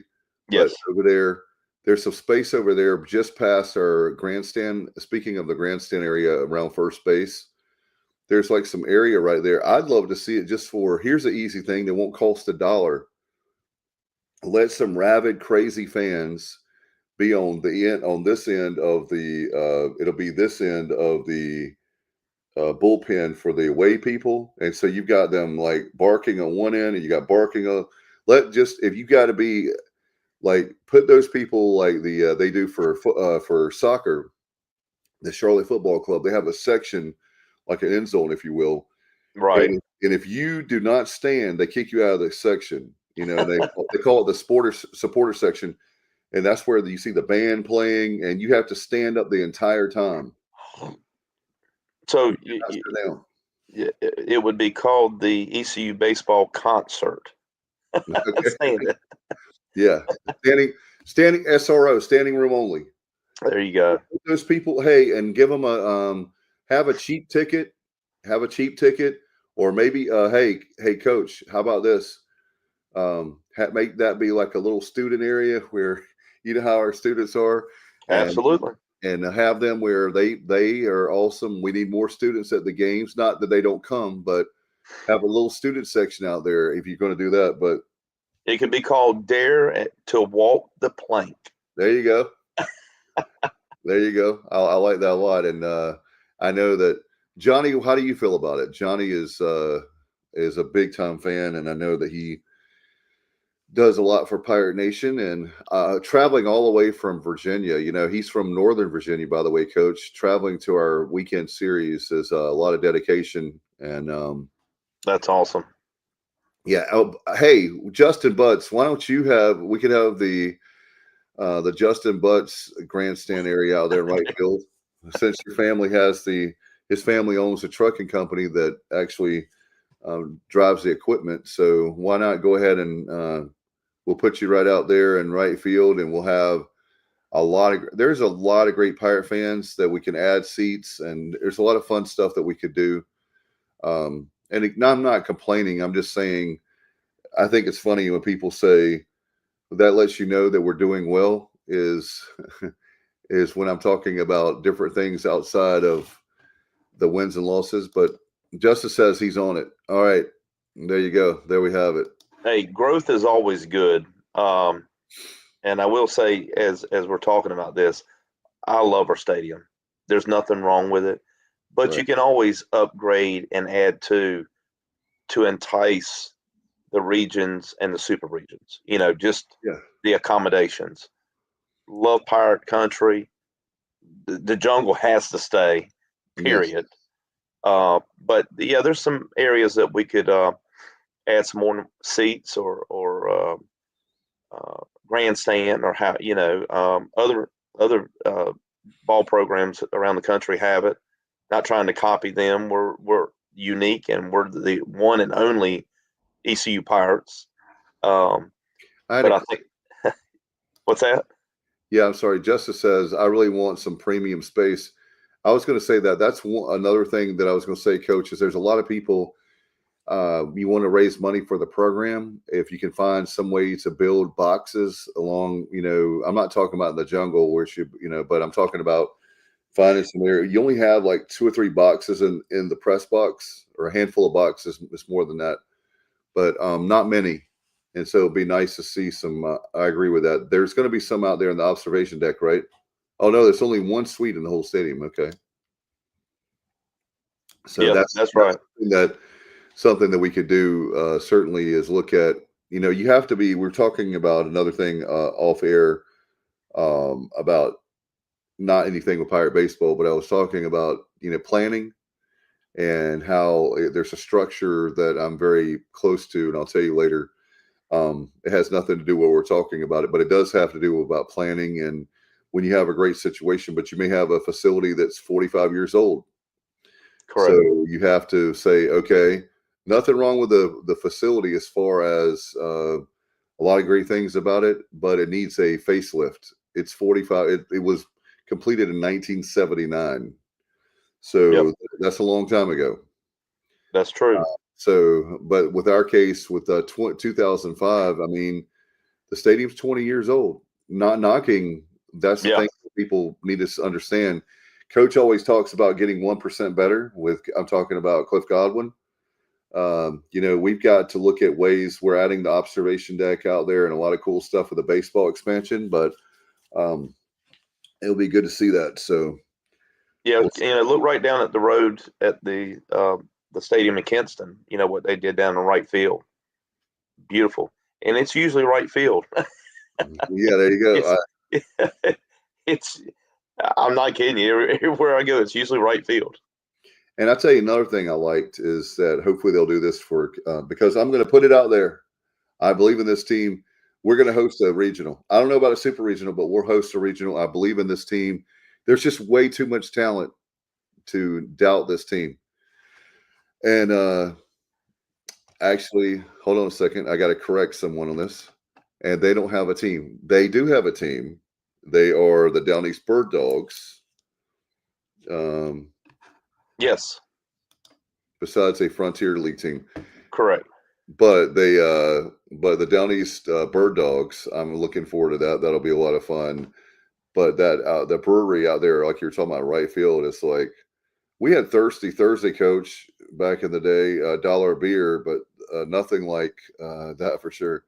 Yes. But over there, there's some space over there just past our grandstand. Speaking of the grandstand area around first base, there's like some area right there. I'd love to see it just here's an easy thing that won't cost $1. Let some rabid, crazy fans be on this end of the it'll be this end of the bullpen for the away people, and so you've got them like barking on one end and you got barking on if you got to be like, put those people like they do for soccer, the Charlotte Football Club. They have a section like an end zone, if you will, right? And if you do not stand, they kick you out of the section. They call it the supporter section. And that's where you see the band playing, and you have to stand up the entire time. So it would be called the ECU baseball concert. Yeah, standing SRO, standing room only. There you go. Those people, hey, and give them have a cheap ticket, or maybe hey, coach, how about this? Make that be like a little student area where you know how our students are. Absolutely. And have them where they are awesome. We need more students at the games. Not that they don't come, but have a little student section out there if you're going to do that. But it could be called Dare to Walk the Plank. There you go. There you go. I like that a lot. And I know that Johnny, how do you feel about it? Johnny is a big time fan, and I know that he does a lot for Pirate Nation, and traveling all the way from Virginia. He's from Northern Virginia, by the way, Coach. Traveling to our weekend series is a lot of dedication, and that's awesome. Yeah. Hey, Justin Butts, why don't we could have the Justin Butts grandstand area out there in right field, since your family his family owns a trucking company that actually drives the equipment. So why not go ahead and we'll put you right out there in right field, and we'll have there's a lot of great Pirate fans that we can add seats, and there's a lot of fun stuff that we could do. And I'm not complaining. I'm just saying, I think it's funny when people say that lets you know that we're doing well is when I'm talking about different things outside of the wins and losses. But Justice says he's on it. All right. There you go. There we have it. Hey, growth is always good. And I will say, as we're talking about this, I love our stadium. There's nothing wrong with it, but you can always upgrade and add to entice the regions and the super regions, the accommodations. Love Pirate Country. The jungle has to stay, period. Yes. But yeah, there's some areas that we could add some more seats or grandstand, or other ball programs around the country have it. Not trying to copy them. We're unique, and we're the one and only ECU Pirates. I think what's that? Yeah, I'm sorry. Justice says, I really want some premium space. I was going to say that's another thing that I was going to say, Coach, is there's a lot of people, you want to raise money for the program. If you can find some way to build boxes along, I'm not talking about in the jungle but I'm talking about finding some area. You only have like 2 or 3 boxes in the press box, or a handful of boxes. It's more than that, but not many. And so it'd be nice to see some. I agree with that. There's going to be some out there in the observation deck, right? Oh no, there's only one suite in the whole stadium. Okay, so Yeah, that's right. Something that we could do certainly is look at. You have to be. We're talking about another thing off air about not anything with Pirate baseball, but I was talking about planning and how there's a structure that I'm very close to, and I'll tell you later. It has nothing to do with what we're talking about it, but it does have to do about planning and when you have a great situation, but you may have a facility that's 45 years old. Correct. So you have to say, okay, nothing wrong with the facility as far as a lot of great things about it, but it needs a facelift. It's 45. It was completed in 1979. So that's a long time ago. That's true. But with our case, with 2005, I mean, the stadium's 20 years old. Not knocking. That's the thing that people need to understand. Coach always talks about getting 1% better. I'm talking about Cliff Godwin. We've got to look at ways. We're adding the observation deck out there and a lot of cool stuff with the baseball expansion. But it'll be good to see that. So look right down at the road at the stadium in Kinston. You know what they did down in right field. Beautiful, and it's usually right field. Yeah, there you go. It's I'm not kidding you. Everywhere I go, it's usually right field. And I'll tell you another thing I liked is that hopefully they'll do this because I'm going to put it out there. I believe in this team. We're going to host a regional. I don't know about a super regional, but we'll host a regional. I believe in this team. There's just way too much talent to doubt this team. And actually, hold on a second. I got to correct someone on this. And they don't have a team. They do have a team. They are the Down East Bird Dogs. Yes. Besides a Frontier League team. Correct. But the Down East Bird Dogs, I'm looking forward to that. That'll be a lot of fun. But that the brewery out there, like you're talking about right field, it's like we had Thirsty Thursday, Coach, back in the day, $1 a beer, but nothing like that for sure.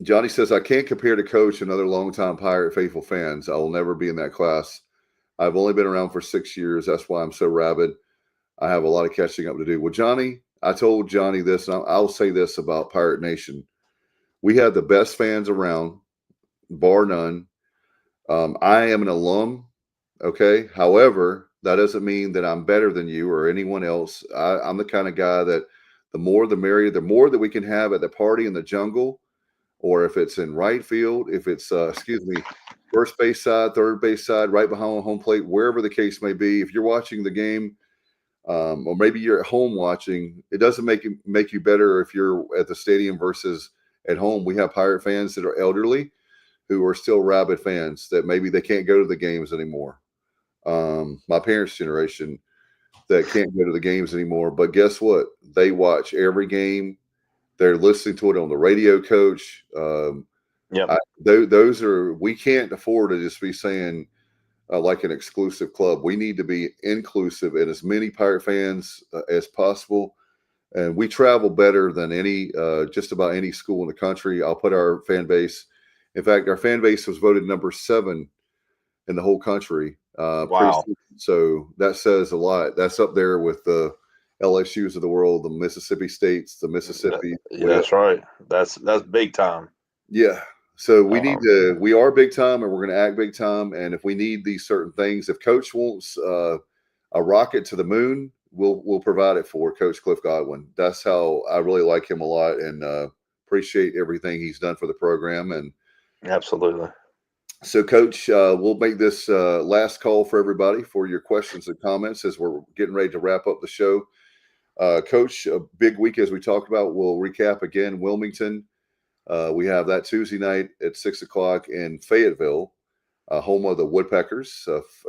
Johnny says, I can't compare to Coach and other longtime Pirate faithful fans. I will never be in that class. I've only been around for 6 years. That's why I'm so rabid. I have a lot of catching up to do. Well, Johnny, I told Johnny this, and I'll say this about Pirate Nation. We have the best fans around, bar none. I am an alum, okay? However, that doesn't mean that I'm better than you or anyone else. I'm the kind of guy that the more the merrier, the more that we can have at the party in the jungle, or if it's in right field, if it's, first base side, third base side, right behind home plate, wherever the case may be. If you're watching the game, or maybe you're at home watching, it doesn't make you better if you're at the stadium versus at home. We have Pirate fans that are elderly who are still rabid fans that maybe they can't go to the games anymore. My parents' generation that can't go to the games anymore. But guess what? They watch every game. They're listening to it on the radio, Coach. Those are, we can't afford to just be saying like an exclusive club. We need to be inclusive and as many Pirate fans as possible. And we travel better than just about any school in the country. I'll put our fan base. In fact, our fan base was voted number 7 in the whole country. Wow. So that says a lot. That's up there with the LSUs of the world, the Mississippi States, the Mississippi. That's right. That's big time. Yeah. So we are big time and we're going to act big time. And if we need these certain things, if Coach wants a rocket to the moon, we'll provide it for Coach Cliff Godwin. That's how I really like him a lot and appreciate everything he's done for the program. And absolutely. So, Coach, we'll make this last call for everybody for your questions and comments as we're getting ready to wrap up the show. Coach, a big week as we talked about. We'll recap again. Wilmington. We have that Tuesday night at 6:00 in Fayetteville, home of the Woodpeckers.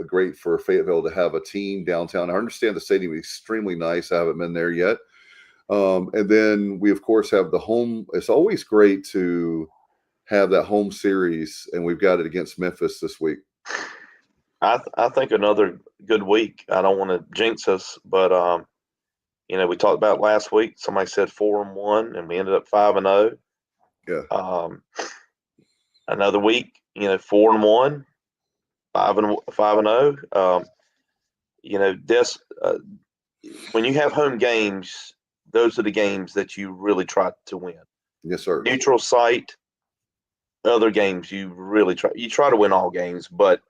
Great for Fayetteville to have a team downtown. I understand the stadium is extremely nice. I haven't been there yet. And then we, of course, have the home. It's always great to have that home series, and we've got it against Memphis this week. I think another good week. I don't want to jinx us, but we talked about last week. Somebody said 4-1, and we ended up 5-0. Yeah. Another week, 4-1, 5-0. When you have home games, those are the games that you really try to win. Yes, sir. Neutral site, other games you really try to win all games, but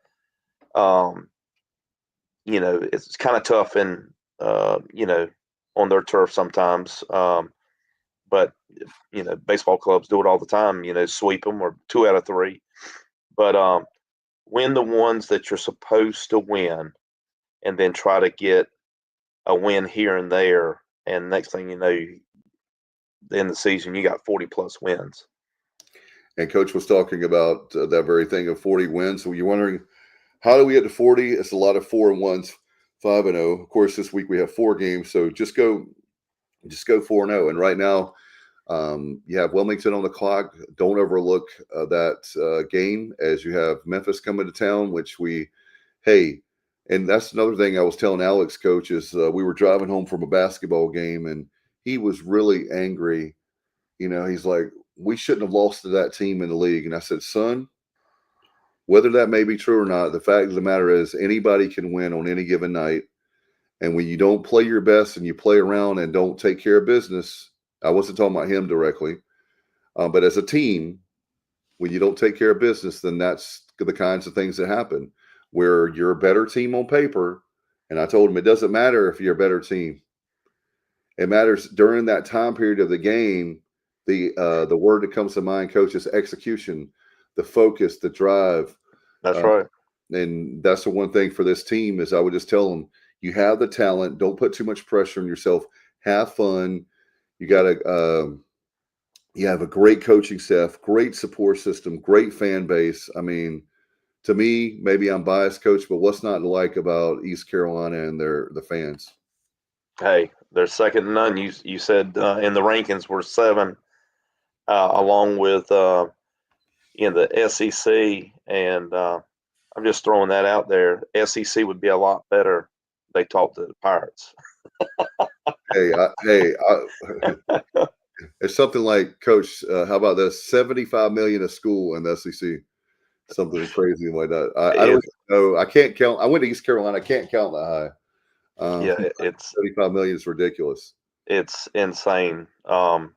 it's kind of tough in on their turf sometimes. But baseball clubs do it all the time. Sweep them or 2 out of 3. But win the ones that you're supposed to win, and then try to get a win here and there. And next thing you know, in the season, you got 40+ wins. And Coach was talking about that very thing of 40 wins. So you're wondering, how do we get to 40? It's a lot of 4-1s, 5-0. Of course, this week we have 4 games, so just go 4-0. And right now, you have Wilmington on the clock. Don't overlook that game, as you have Memphis coming to town, and that's another thing I was telling Alex, Coach, is we were driving home from a basketball game, and he was really angry. He's like, we shouldn't have lost to that team in the league. And I said, son, whether that may be true or not, the fact of the matter is anybody can win on any given night. And when you don't play your best and you play around and don't take care of business, I wasn't talking about him directly, but as a team, when you don't take care of business, then that's the kinds of things that happen where you're a better team on paper. And I told him, it doesn't matter if you're a better team. It matters during that time period of the game. The word that comes to mind, Coach, is execution, the focus, the drive. That's right. And that's the one thing for this team is I would just tell them, you have the talent. Don't put too much pressure on yourself. Have fun. You got you have a great coaching staff, great support system, great fan base. I mean, to me, maybe I'm biased, Coach, but what's not to like about East Carolina and the fans? Hey, they're second to none. You said in the rankings we're 7, along with the SEC, and I'm just throwing that out there. SEC would be a lot better if they talked to the Pirates. It's something like, Coach, how about this? $75 million a school in the SEC. Something crazy like that. I don't know. I can't count. I went to East Carolina. I can't count that high. It's $75 million is ridiculous. It's insane. Kevin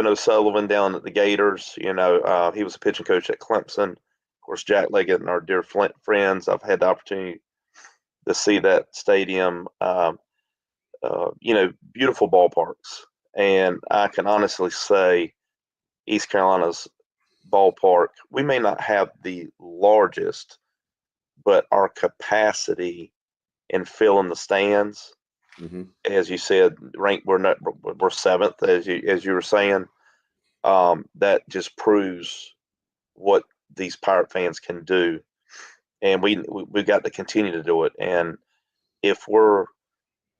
O'Sullivan down at the Gators. He was a pitching coach at Clemson. Of course, Jack Leggett and our dear friends. I've had the opportunity to see that stadium. Beautiful ballparks, and I can honestly say East Carolina's ballpark, we may not have the largest, but our capacity in filling the stands, as you said, we're 7th, as you were saying. That just proves what these Pirate fans can do, and we've got to continue to do it. And if we're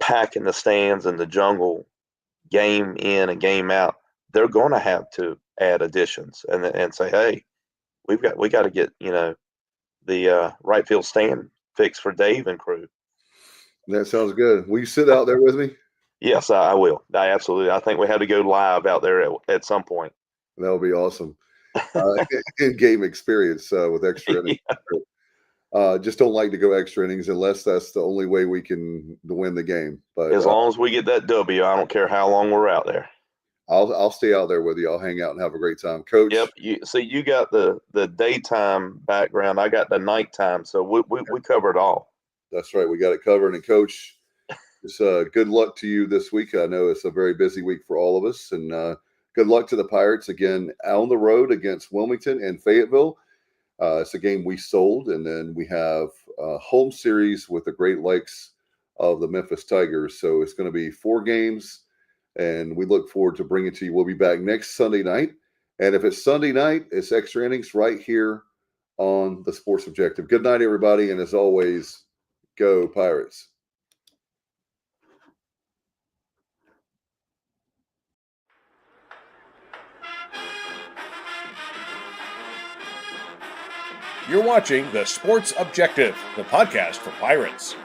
packing the stands in the jungle, game in and game out, they're going to have to add additions and say, hey, we got to get the right field stand fixed for Dave and crew. That sounds good. Will you sit out there with me? Yes, I will. Absolutely. I think we have to go live out there at some point. That would be awesome. In-game experience with extra innings. Just don't like to go extra innings unless that's the only way we can win the game. But as long as we get that W, I don't care how long we're out there. I'll stay out there with you. I'll hang out and have a great time, Coach. Yep. You got the daytime background. I got the nighttime, so we cover it all. That's right. We got it covered. And Coach, it's good luck to you this week. I know it's a very busy week for all of us, and good luck to the Pirates again on the road against Wilmington and Fayetteville. It's a game we sold, and then we have a home series with the Great Lakes of the Memphis Tigers. So it's going to be 4 games. And we look forward to bringing it to you. We'll be back next Sunday night. And if it's Sunday night, it's extra innings right here on the Sports Objective. Good night, everybody. And as always, go Pirates. You're watching the Sports Objective, the podcast for Pirates.